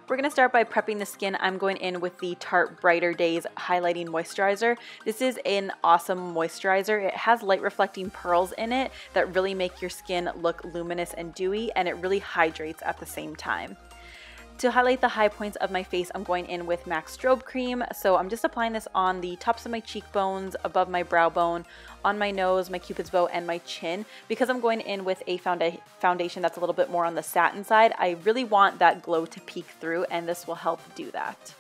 We're going to start by prepping the skin. I'm going in with the Tarte Brighter Days Highlighting Moisturizer. This is an awesome moisturizer. It has light reflecting pearls in it that really make your skin look luminous and dewy, and it really hydrates at the same time. To highlight the high points of my face, I'm going in with MAC Strobe Cream. So I'm just applying this on the tops of my cheekbones, above my brow bone, on my nose, my cupid's bow, and my chin. Because I'm going in with a foundation that's a little bit more on the satin side, I really want that glow to peek through, and this will help do that.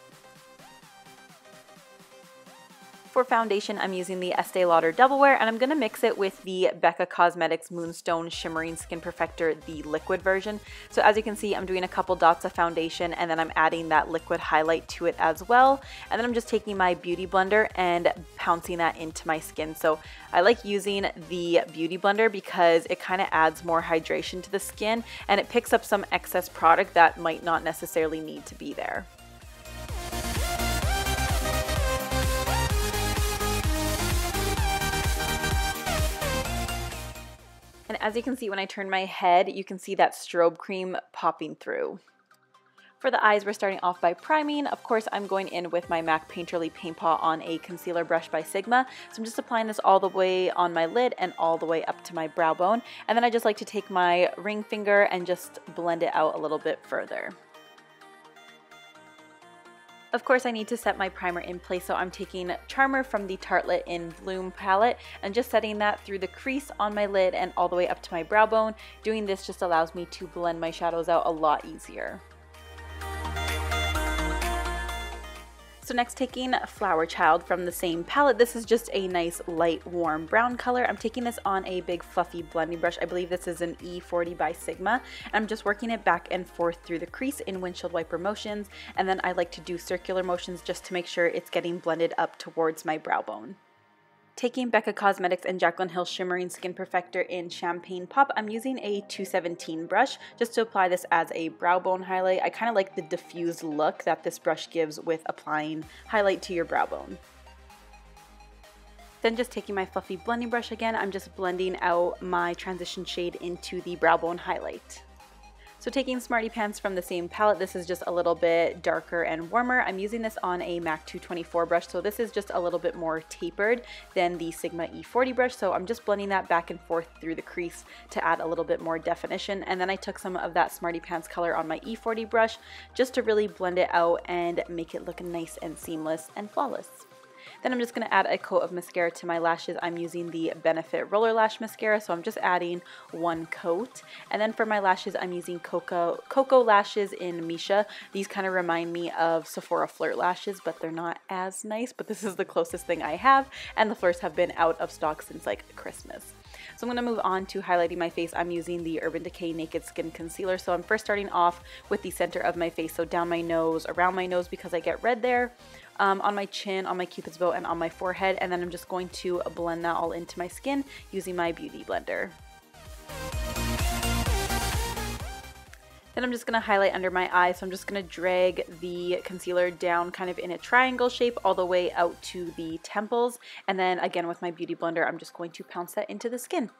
For foundation, I'm using the Estee Lauder Double Wear, and I'm going to mix it with the BECCA Cosmetics Moonstone Shimmering Skin Perfector, the liquid version. So as you can see, I'm doing a couple dots of foundation, and then I'm adding that liquid highlight to it as well. And then I'm just taking my beauty blender and pouncing that into my skin. So I like using the beauty blender because it kind of adds more hydration to the skin, and it picks up some excess product that might not necessarily need to be there. And as you can see, when I turn my head, you can see that strobe cream popping through. For the eyes, we're starting off by priming. Of course, I'm going in with my MAC Painterly Paint Pot on a concealer brush by Sigma. So I'm just applying this all the way on my lid and all the way up to my brow bone. And then I just like to take my ring finger and just blend it out a little bit further. Of course, I need to set my primer in place, so I'm taking Charmer from the Tartelette in Bloom palette and just setting that through the crease on my lid and all the way up to my brow bone. Doing this just allows me to blend my shadows out a lot easier. So next, taking Flowerchild from the same palette. This is just a nice light warm brown color. I'm taking this on a big fluffy blending brush. I believe this is an E40 by Sigma. And I'm just working it back and forth through the crease in windshield wiper motions. And then I like to do circular motions just to make sure it's getting blended up towards my brow bone. Taking BECCA Cosmetics and Jaclyn Hill Shimmering Skin Perfector in Champagne Pop, I'm using a 217 brush just to apply this as a brow bone highlight. I kind of like the diffused look that this brush gives with applying highlight to your brow bone. Then just taking my fluffy blending brush again, I'm just blending out my transition shade into the brow bone highlight. So taking Smarty Pants from the same palette, this is just a little bit darker and warmer. I'm using this on a MAC 224 brush, so this is just a little bit more tapered than the Sigma E40 brush, so I'm just blending that back and forth through the crease to add a little bit more definition. And then I took some of that Smarty Pants color on my E40 brush just to really blend it out and make it look nice and seamless and flawless. Then I'm just going to add a coat of mascara to my lashes. I'm using the Benefit Roller Lash Mascara, so I'm just adding one coat. And then for my lashes, I'm using KoKo lashes in Misha. These kind of remind me of Sephora Flirt lashes, but they're not as nice, but this is the closest thing I have, and the Flirts have been out of stock since like Christmas. So I'm going to move on to highlighting my face. I'm using the Urban Decay Naked Skin Concealer. So I'm first starting off with the center of my face, so down my nose, around my nose because I get red there, on my chin, on my cupid's bow, and on my forehead. And then I'm just going to blend that all into my skin using my beauty blender. Then I'm just going to highlight under my eye, so I'm just going to drag the concealer down kind of in a triangle shape all the way out to the temples. And then again with my beauty blender, I'm just going to pounce that into the skin.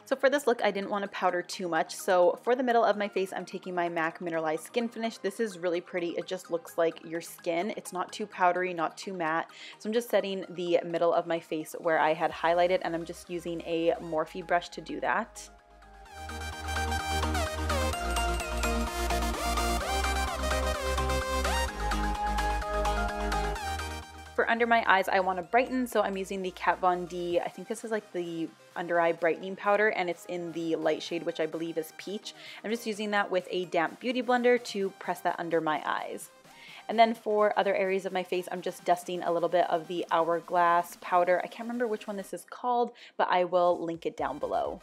So for this look, I didn't want to powder too much. So for the middle of my face, I'm taking my MAC Mineralize Skin Finish. This is really pretty. It just looks like your skin. It's not too powdery, not too matte. So I'm just setting the middle of my face where I had highlighted, and I'm just using a Morphe brush to do that. For under my eyes, I want to brighten, so I'm using the Kat Von D, I think this is like the under eye brightening powder, and it's in the light shade, which I believe is peach. I'm just using that with a damp beauty blender to press that under my eyes. And then for other areas of my face, I'm just dusting a little bit of the Hourglass powder. I can't remember which one this is called, but I will link it down below.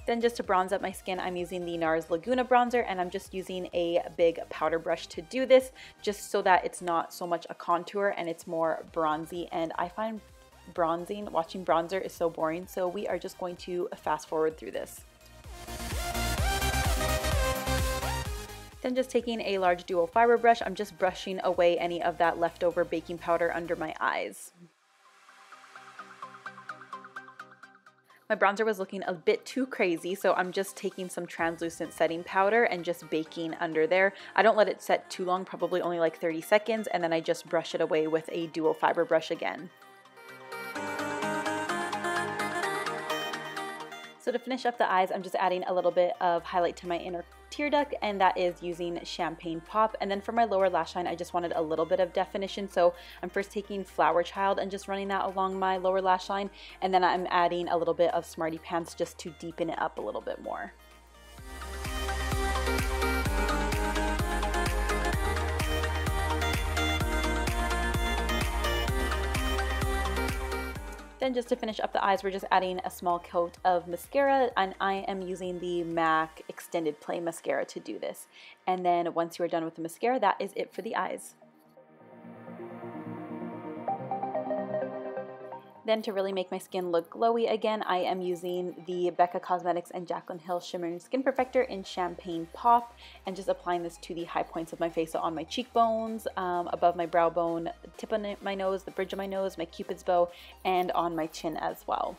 Then just to bronze up my skin, I'm using the NARS Laguna bronzer, and I'm just using a big powder brush to do this, just so that it's not so much a contour and it's more bronzy. And I find watching bronzer is so boring, so we are just going to fast forward through this. Then just taking a large dual fiber brush, I'm just brushing away any of that leftover baking powder under my eyes. My bronzer was looking a bit too crazy, so I'm just taking some translucent setting powder and just baking under there. I don't let it set too long, probably only like 30 seconds, and then I just brush it away with a dual fiber brush again. So to finish up the eyes, I'm just adding a little bit of highlight to my inner tear duct, and that is using Champagne Pop. And then for my lower lash line, I just wanted a little bit of definition, so I'm first taking Flowerchild and just running that along my lower lash line, and then I'm adding a little bit of Smarty Pants just to deepen it up a little bit more. Then just to finish up the eyes, we're just adding a small coat of mascara, and I am using the MAC Extended Play Mascara to do this. And then once you are done with the mascara, that is it for the eyes. Then to really make my skin look glowy again, I am using the BECCA Cosmetics and Jaclyn Hill Shimmering Skin Perfector in Champagne Pop, and just applying this to the high points of my face, so on my cheekbones, above my brow bone, tip of my nose, the bridge of my nose, my cupid's bow, and on my chin as well.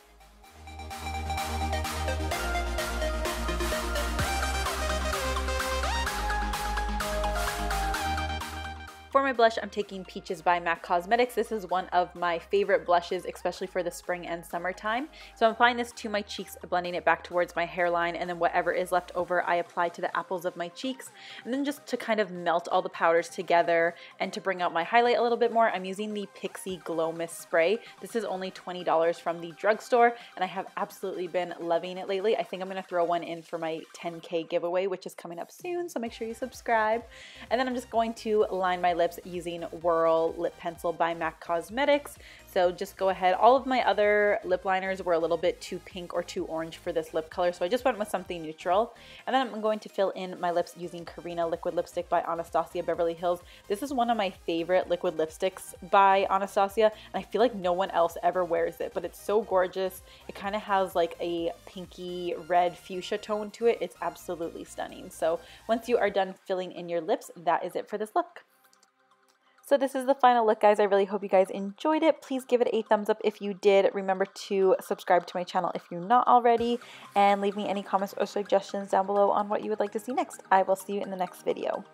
For my blush, I'm taking Peaches by MAC Cosmetics. This is one of my favorite blushes, especially for the spring and summertime. So I'm applying this to my cheeks, blending it back towards my hairline, and then whatever is left over, I apply to the apples of my cheeks. And then just to kind of melt all the powders together and to bring out my highlight a little bit more, I'm using the Pixi Glow Mist Spray. This is only $20 from the drugstore, and I have absolutely been loving it lately. I think I'm gonna throw one in for my 10K giveaway, which is coming up soon, so make sure you subscribe. And then I'm just going to line my lips using Whirl Lip Pencil by MAC Cosmetics. So just go ahead. All of my other lip liners were a little bit too pink or too orange for this lip color, so I just went with something neutral. And then I'm going to fill in my lips using Carina Liquid Lipstick by Anastasia Beverly Hills. This is one of my favorite liquid lipsticks by Anastasia, and I feel like no one else ever wears it, but it's so gorgeous. It kind of has like a pinky red fuchsia tone to it. It's absolutely stunning. So once you are done filling in your lips, that is it for this look. So this is the final look, guys. I really hope you guys enjoyed it. Please give it a thumbs up if you did. Remember to subscribe to my channel if you're not already, and leave me any comments or suggestions down below on what you would like to see next. I will see you in the next video.